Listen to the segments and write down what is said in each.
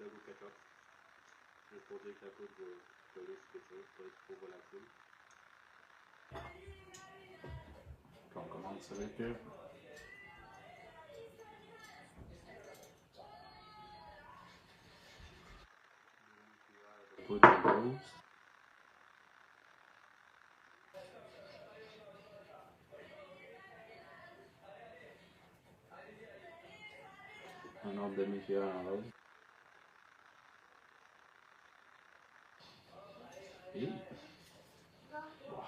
dog ou ketchup. Juste pour dire que la poudre va coller sur quelque chose, pas être trop volatile. On commence avec poudre de Ghost. Un autre demi-cuillère en l'autre. Et... Wow.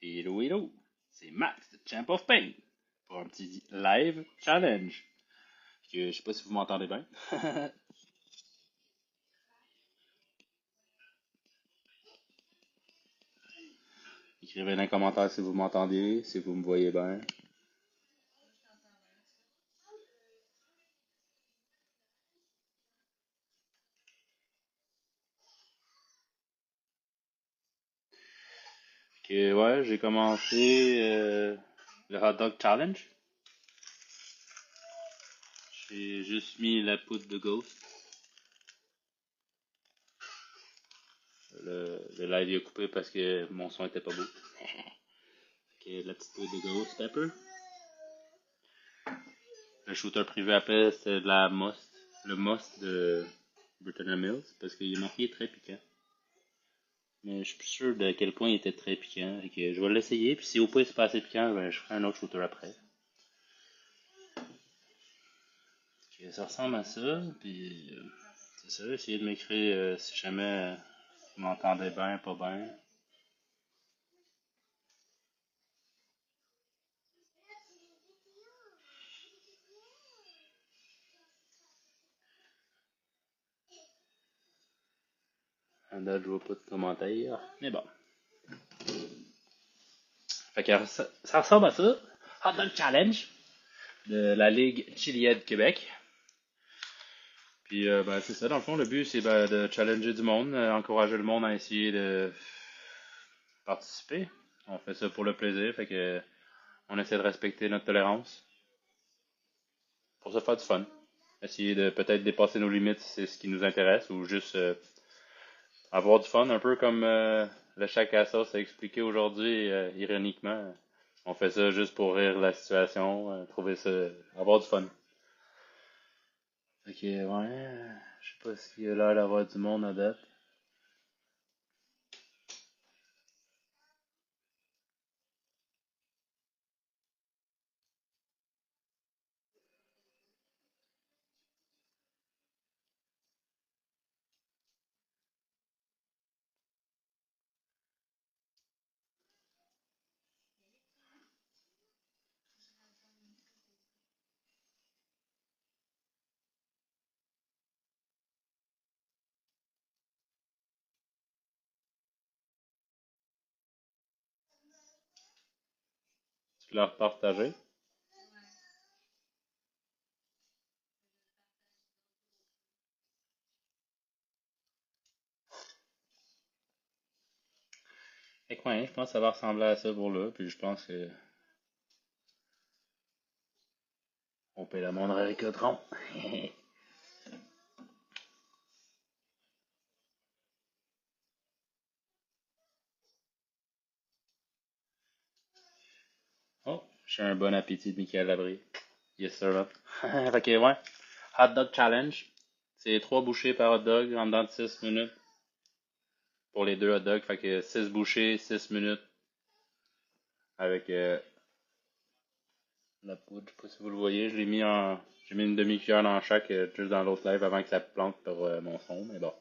Hello, hello! C'est Max de Champ of Pain pour un petit live challenge. Je sais pas si vous m'entendez bien. Écrivez dans les commentaires si vous m'entendez, si vous me voyez bien. Ok, ouais, j'ai commencé le hot dog challenge. J'ai juste mis la poudre de Ghost. Le live est coupé parce que mon son était pas beau. Ok, la petite poudre de Ghost Pepper. Le shooter privé appelle c'est de la must. Le must de Britannia Mills parce qu'il est marqué très piquant. Mais je suis plus sûr de quel point il était très piquant. Fait que je vais l'essayer, puis si au point c'est pas assez piquant, ben, je ferai un autre shooter après. Okay, ça ressemble à ça, puis c'est ça, essayez de m'écrire si jamais vous m'entendez bien, pas bien. À date, je vois pas de commentaires, mais bon. Fait que ça ressemble à ça. Hot Dog Challenge de la Ligue Chiliade Québec. Puis ben, c'est ça, dans le fond, le but c'est ben, de challenger du monde, encourager le monde à essayer de participer. On fait ça pour le plaisir, fait que on essaie de respecter notre tolérance pour se faire du fun. Essayer de peut-être dépasser nos limites si c'est ce qui nous intéresse ou juste avoir du fun, un peu comme le Chac à sauce a expliqué aujourd'hui, ironiquement. On fait ça juste pour rire de la situation, trouver ça, avoir du fun. Ok, ouais, je sais pas s'il y a l'air d'avoir du monde à date. Tu leur partager? Fait que ouais, je pense que ça va ressembler à ça pour là, puis je pense que on paye la moindre avec le tronc. Oh, j'ai un bon appétit de Michael Labrie. Yes sir. Fait que ouais, hot dog challenge. C'est 3 bouchées par hot dog en dedans de 6 minutes pour les deux hot dogs. Fait que 6 bouchées, 6 minutes avec la poudre. Je sais pas si vous le voyez, je l'ai mis en. J'ai mis une demi-cuillère dans chaque, juste dans l'autre live avant que ça plante pour mon son, mais bon.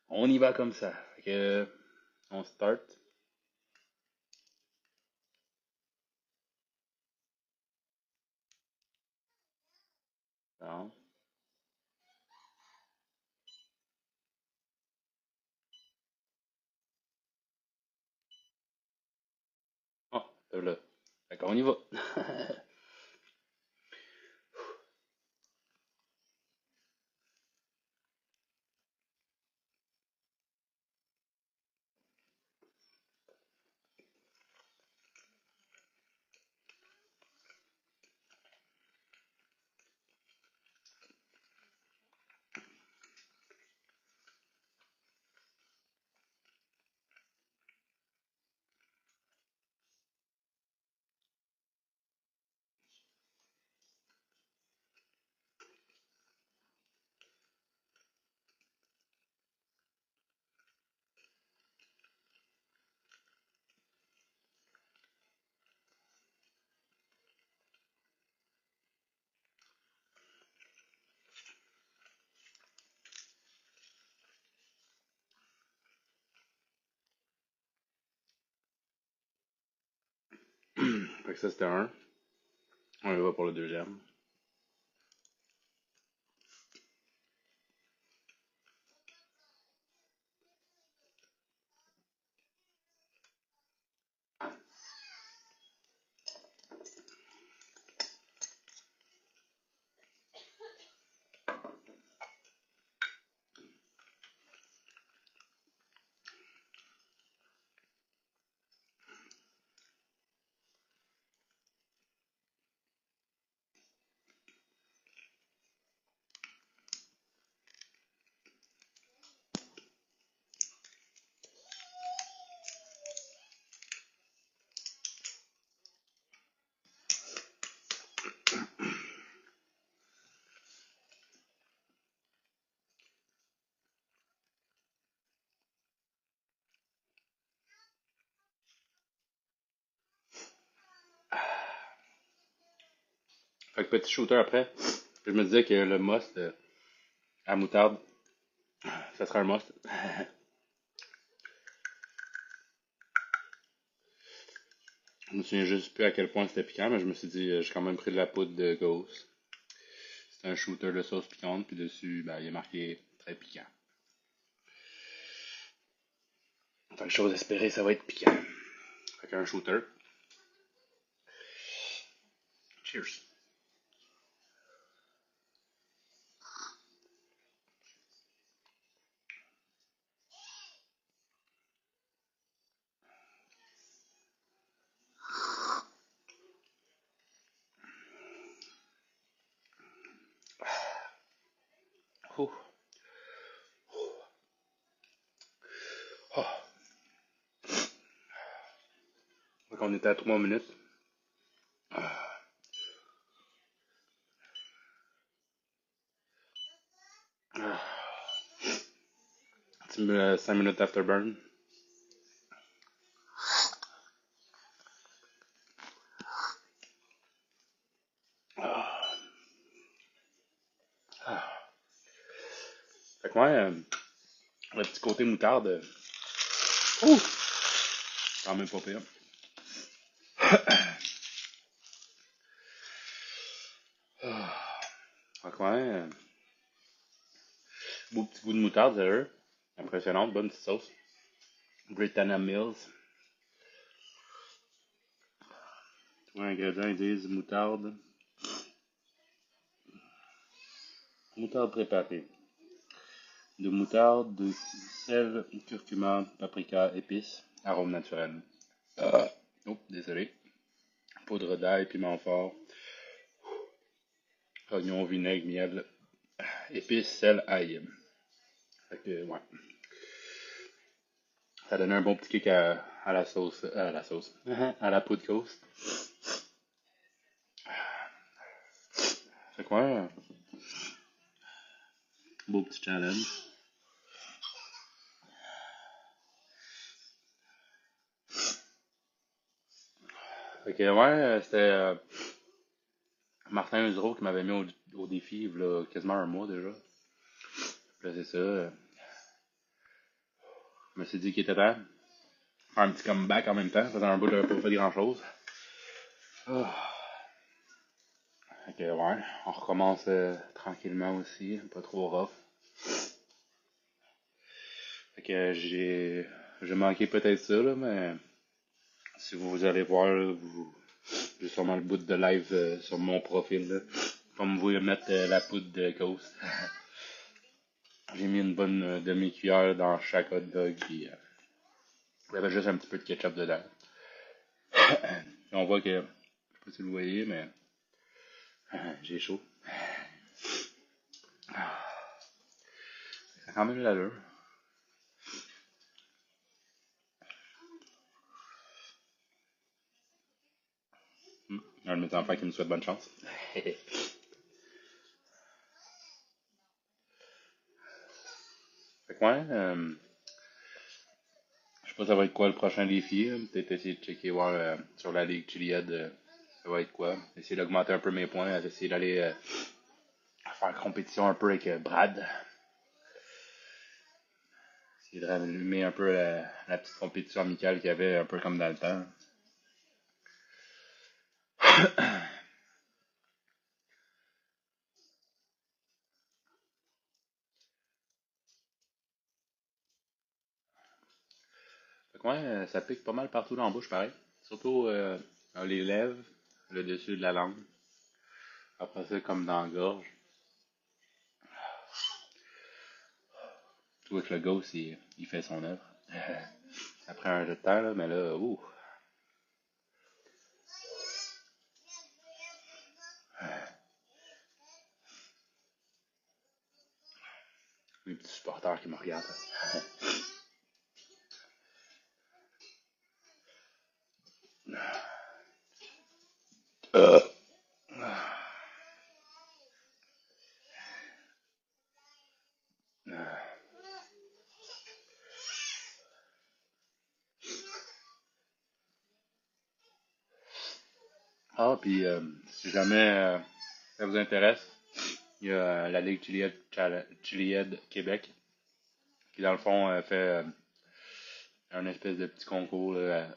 On y va comme ça. Fait que on start. Bon. Oh, là. Fait qu'on y va. Fait que ça, c'était un. On y va pour le deuxième. Fait que petit shooter après. Je me disais que le must à moutarde, ça serait un must. Je me souviens juste plus à quel point c'était piquant, mais je me suis dit, j'ai quand même pris de la poudre de Ghost. C'est un shooter de sauce piquante, puis dessus, ben, il est marqué très piquant. Fait que chose espérée, ça va être piquant. Fait qu'un shooter. Cheers. Ouh. Oh. Fait qu'on était à 3 minutes. Ah. 5 minutes afterburn. Ah. Ah. Fait que ouais, le petit côté moutarde, ouh, quand même pas pire. Ah. Fait que ouais, beau petit goût de moutarde, sérieux. Impressionnante, bonne petite sauce. Britannia Mills. Ouais, ingrédients, ils disent moutarde. Moutarde préparée. De moutarde, de sel, curcuma, paprika, épices, arôme naturel. Ah. Oh, désolé. Poudre d'ail, piment fort, oignon, vinaigre, miel, épices, sel, ail. Fait que, ouais. Ça donne un bon petit kick à la sauce. À la sauce. À la poudre ghost. Fait que, ouais. Beau petit challenge. Fait que, ouais, c'était Martin Usereau qui m'avait mis au défi, il y a quasiment un mois déjà. Puis là, c'est ça. Je me suis dit qu'il était temps. Faire un petit comeback en même temps. Ça faisait un bout de pas fait grand chose. Ah. Fait que, ouais, on recommence tranquillement aussi, pas trop rough. Fait que j'ai manqué peut-être ça, là, mais si vous allez voir, là, j'ai sûrement le bout de live sur mon profil, là. Comme vous mettre la poudre de Ghost. J'ai mis une bonne demi-cuillère dans chaque hot dog, puis il y avait juste un petit peu de ketchup dedans. Et on voit que, je sais pas si vous le voyez, mais j'ai chaud. Ça a quand même l'allure. Un de mes enfants qui me souhaite bonne chance. Fait que ouais, je sais pas ça va être quoi le prochain défi. Peut-être essayer de checker voir sur la Ligue Chiliade ça va être quoi. Essayer d'augmenter un peu mes points, essayer d'aller faire compétition un peu avec Brad. Essayer de rallumer un peu la petite compétition amicale qu'il y avait un peu comme dans le temps. Fait que ouais, ça pique pas mal partout dans la bouche, pareil. Surtout dans les lèvres, le dessus de la langue. Après ça, comme dans la gorge. Tu vois que le ghost, il fait son œuvre. Après un jeu de temps, là, mais là, ouh, les petits supporters qui me regardent. Euh, Ah, puis si jamais ça vous intéresse, il y a la Ligue Chiliade Québec, qui dans le fond fait un espèce de petit concours là,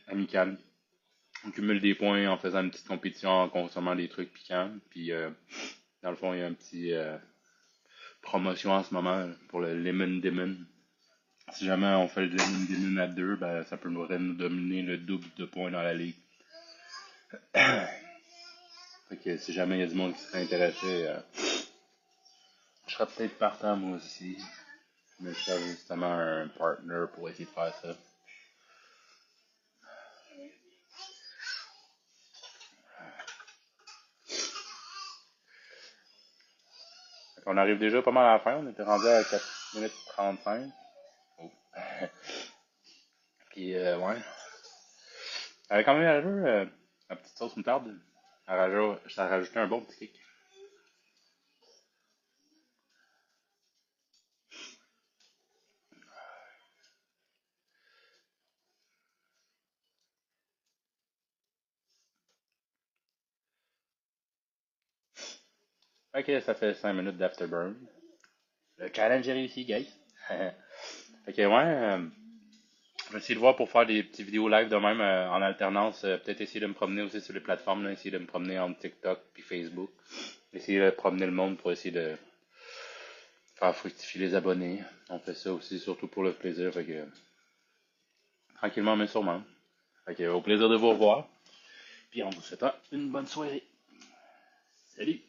amical. On cumule des points en faisant une petite compétition, en consommant des trucs piquants. Puis dans le fond, il y a un petit promotion en ce moment pour le Lemon Demon. Si jamais on fait le Lemon Demon à deux, ben, ça peut nous donner le double de points dans la ligue. Fait que si jamais il y a du monde qui serait intéressé, je serais peut-être partant moi aussi. Mais je cherche justement un partner pour essayer de faire ça. On arrive déjà pas mal à la fin, on était rendu à 4 minutes 35. Oh. Puis ouais. Avec quand même à jeu, la petite sauce moutarde, ça a rajouté un bon petit kick. Ok, ça fait 5 minutes d'afterburn. Le challenge est réussi, guys. Fait que ouais, je vais essayer de voir pour faire des petites vidéos live de même en alternance. Peut-être essayer de me promener aussi sur les plateformes, là, essayer de me promener entre TikTok puis Facebook. Essayer de promener le monde pour essayer de faire fructifier les abonnés. On fait ça aussi surtout pour le plaisir. Fait que tranquillement mais sûrement. Fait que au plaisir de vous revoir. Puis on vous souhaite une bonne soirée. Salut!